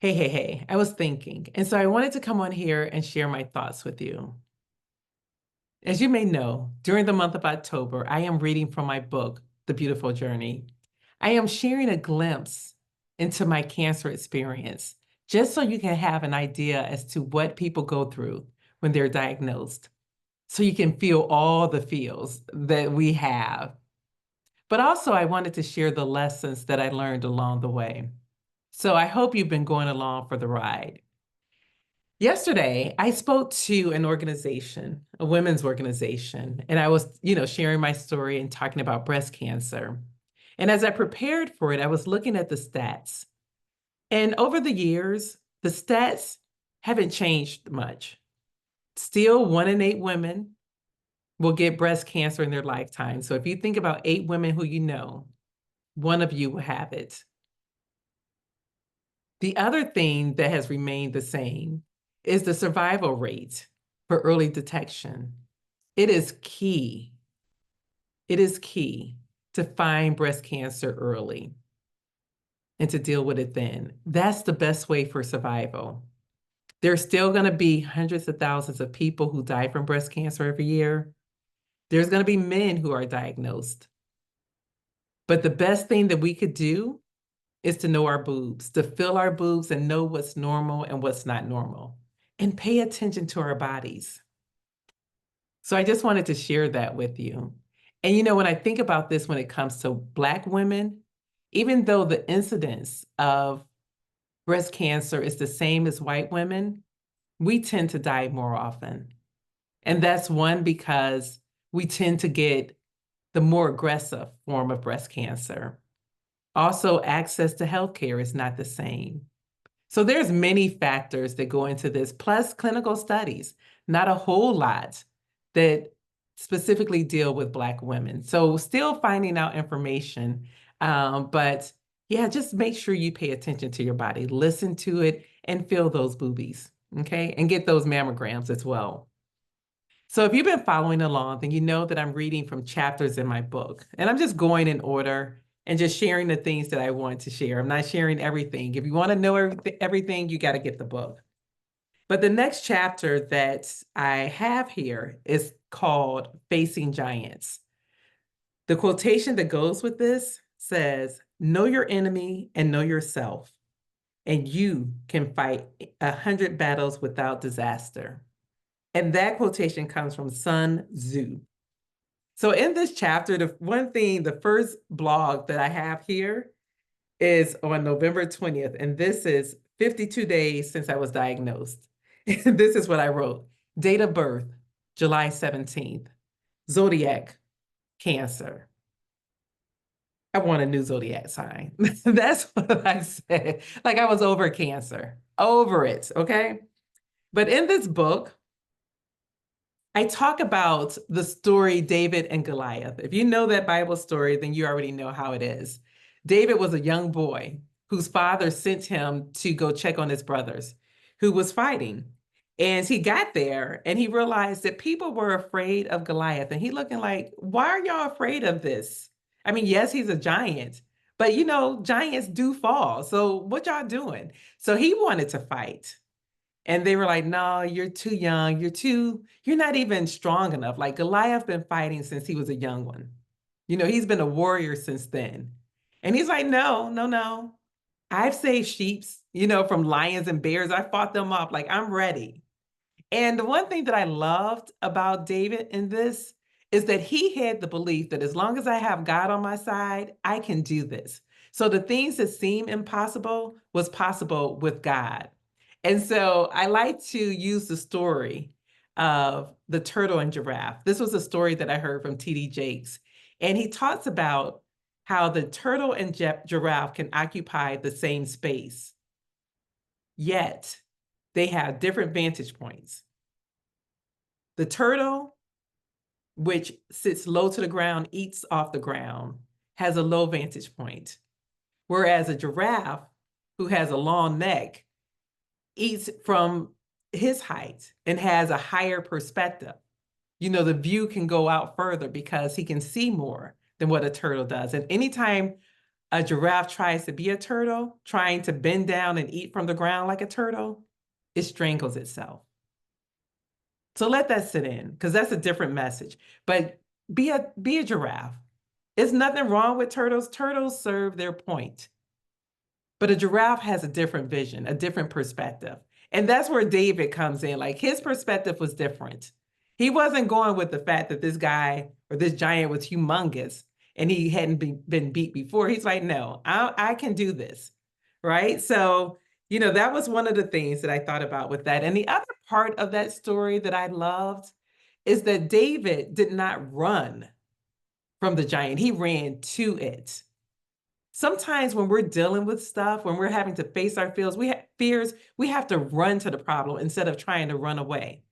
Hey, I was thinking, and so I wanted to come on here and share my thoughts with you. As you may know, during the month of October, I am reading from my book, The Beautiful Journey. I am sharing a glimpse into my cancer experience, just so you can have an idea as to what people go through when they're diagnosed, so you can feel all the feels that we have. But also, I wanted to share the lessons that I learned along the way. So I hope you've been going along for the ride. Yesterday, I spoke to an organization, a women's organization, and I was, sharing my story and talking about breast cancer. And as I prepared for it, I was looking at the stats. And over the years, the stats haven't changed much. Still, 1 in 8 women will get breast cancer in their lifetime. So if you think about 8 women who you know, one of you will have it. The other thing that has remained the same is the survival rate for early detection. It is key. It is key to find breast cancer early and to deal with it then. That's the best way for survival. There's still going to be hundreds of thousands of people who die from breast cancer every year. There's going to be men who are diagnosed. But the best thing that we could do is to know our boobs, to feel our boobs and know what's normal and what's not normal, and pay attention to our bodies. So I just wanted to share that with you. And when I think about this when it comes to Black women, even though the incidence of breast cancer is the same as white women, we tend to die more often. And that's one because we tend to get the more aggressive form of breast cancer. Also, access to healthcare is not the same. So there's many factors that go into this, plus clinical studies, not a whole lot that specifically deal with Black women. So still finding out information, but yeah, just make sure you pay attention to your body, listen to it, and feel those boobies, okay? And get those mammograms as well. So if you've been following along, then you know that I'm reading from chapters in my book, and I'm just going in order and just sharing the things that I want to share. I'm not sharing everything. If you want to know everything, you got to get the book. But the next chapter that I have here is called Facing Giants. The quotation that goes with this says, "Know your enemy and know yourself, and you can fight 100 battles without disaster." And that quotation comes from Sun Tzu. So in this chapter, the first blog that I have here is on November 20th, and this is 52 days since I was diagnosed. This is what I wrote. Date of birth, July 17th. Zodiac, Cancer. I want a new zodiac sign. That's what I said. Like I was over Cancer, over it, okay? But in this book, I talk about the story David and Goliath. If you know that Bible story, then you already know how it is. David was a young boy whose father sent him to go check on his brothers who was fighting. And he got there and he realized that people were afraid of Goliath. And he looking like, why are y'all afraid of this? I mean, yes, he's a giant, but giants do fall. So what y'all doing? So he wanted to fight. And they were like, no, you're too young. You're not even strong enough. Like Goliath been fighting since he was a young one. He's been a warrior since then. And he's like, no. I've saved sheeps, from lions and bears. I fought them off. Like, I'm ready. And the one thing that I loved about David in this is that he had the belief that as long as I have God on my side, I can do this. So the things that seem impossible was possible with God. And so I like to use the story of the turtle and giraffe. This was a story that I heard from T.D. Jakes. And he talks about how the turtle and giraffe can occupy the same space, yet they have different vantage points. The turtle, which sits low to the ground, eats off the ground, has a low vantage point. Whereas a giraffe, who has a long neck, eats from his height and has a higher perspective. The view can go out further because he can see more than what a turtle does. And anytime a giraffe tries to be a turtle, trying to bend down and eat from the ground like a turtle, it strangles itself. So let that sit in, because that's a different message. But be a giraffe. There's nothing wrong with turtles. Turtles serve their point. But a giraffe has a different vision, a different perspective. And that's where David comes in. Like, his perspective was different. He wasn't going with the fact that this guy or this giant was humongous and he hadn't been beat before. He's like, no, I can do this, right? So, that was one of the things that I thought about with that. And the other part of that story that I loved is that David did not run from the giant. He ran to it. Sometimes when we're dealing with stuff, when we're having to face our fears, we have to run to the problem instead of trying to run away.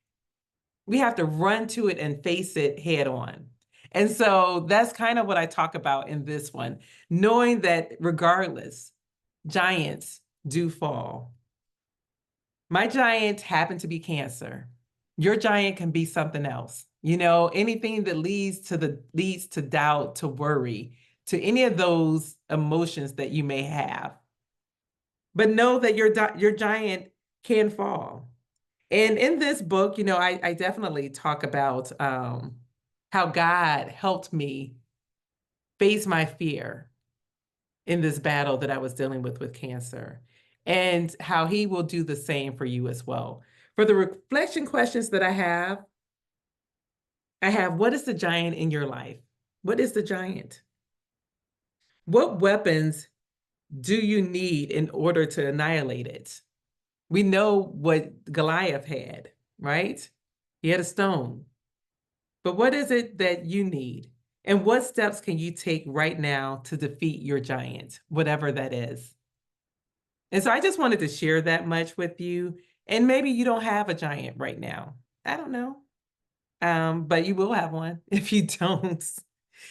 We have to run to it and face it head on. And so that's kind of what I talk about in this one, knowing that regardless, giants do fall. My giant happened to be cancer. Your giant can be something else. Anything that leads to doubt, to worry, to any of those emotions that you may have. But know that your giant can fall. And in this book, I definitely talk about how God helped me face my fear in this battle that I was dealing with cancer, and how he will do the same for you as well. For the reflection questions that I have, what is the giant in your life? What is the giant? What weapons do you need in order to annihilate it? We know what Goliath had, right? He had a stone. But what is it that you need? And what steps can you take right now to defeat your giant, whatever that is? And so I just wanted to share that much with you. And maybe you don't have a giant right now. I don't know. But you will have one if you don't.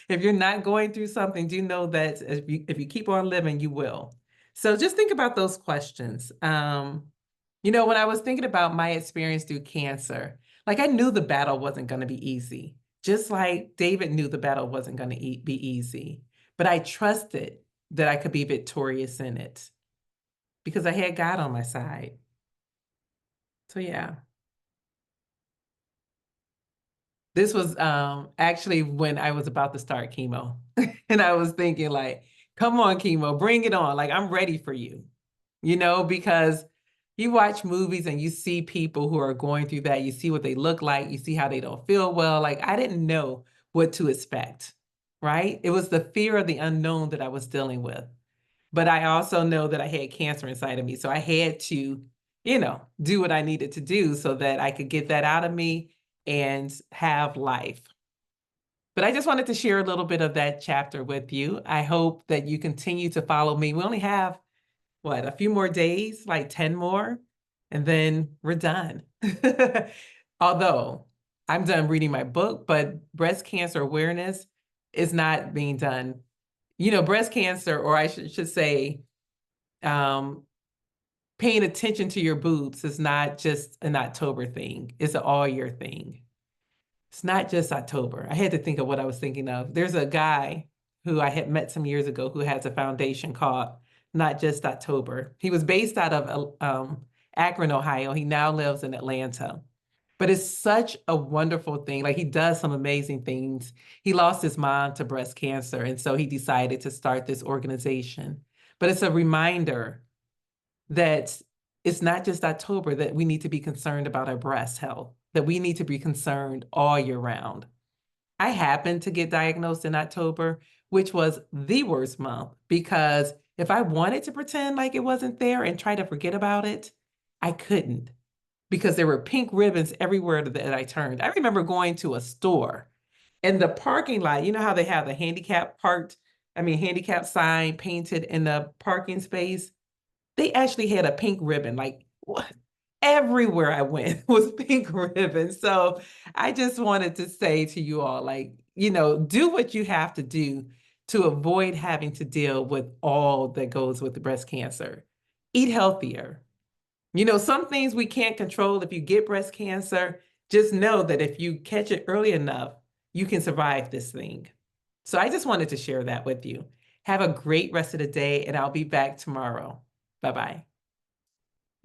If you're not going through something, do know that if you keep on living, you will. So just think about those questions. When I was thinking about my experience through cancer, like, I knew the battle wasn't going to be easy, just like David knew the battle wasn't going to be easy. But I trusted that I could be victorious in it because I had God on my side. So yeah. This was actually when I was about to start chemo. And I was thinking, like, come on, chemo, bring it on. Like, I'm ready for you, because you watch movies and you see people who are going through that. You see what they look like. You see how they don't feel well. Like, I didn't know what to expect, right? It was the fear of the unknown that I was dealing with. But I also know that I had cancer inside of me. So I had to, do what I needed to do so that I could get that out of me and have life. But I just wanted to share a little bit of that chapter with you. I hope that you continue to follow me. We only have, a few more days, like 10 more, and then we're done. Although I'm done reading my book, but breast cancer awareness is not being done. Breast cancer, or I should say, paying attention to your boobs is not just an October thing. It's an all year thing. It's not just October. I had to think of what I was thinking of. There's a guy who I had met some years ago who has a foundation called Not Just October. He was based out of Akron, Ohio. He now lives in Atlanta. But it's such a wonderful thing. Like, he does some amazing things. He lost his mom to breast cancer, and so he decided to start this organization. But it's a reminder that it's not just October that we need to be concerned about our breast health, that we need to be concerned all year round. I happened to get diagnosed in October, which was the worst month, because if I wanted to pretend like it wasn't there and try to forget about it, I couldn't, because there were pink ribbons everywhere that I turned. I remember going to a store and the parking lot, you know how they have the handicap sign painted in the parking space? They actually had a pink ribbon, like, what? Everywhere I went was pink ribbon. So I just wanted to say to you all, like, do what you have to do to avoid having to deal with all that goes with the breast cancer. Eat healthier. Some things we can't control. If you get breast cancer, just know that if you catch it early enough, you can survive this thing. So I just wanted to share that with you. Have a great rest of the day, and I'll be back tomorrow. Bye-bye.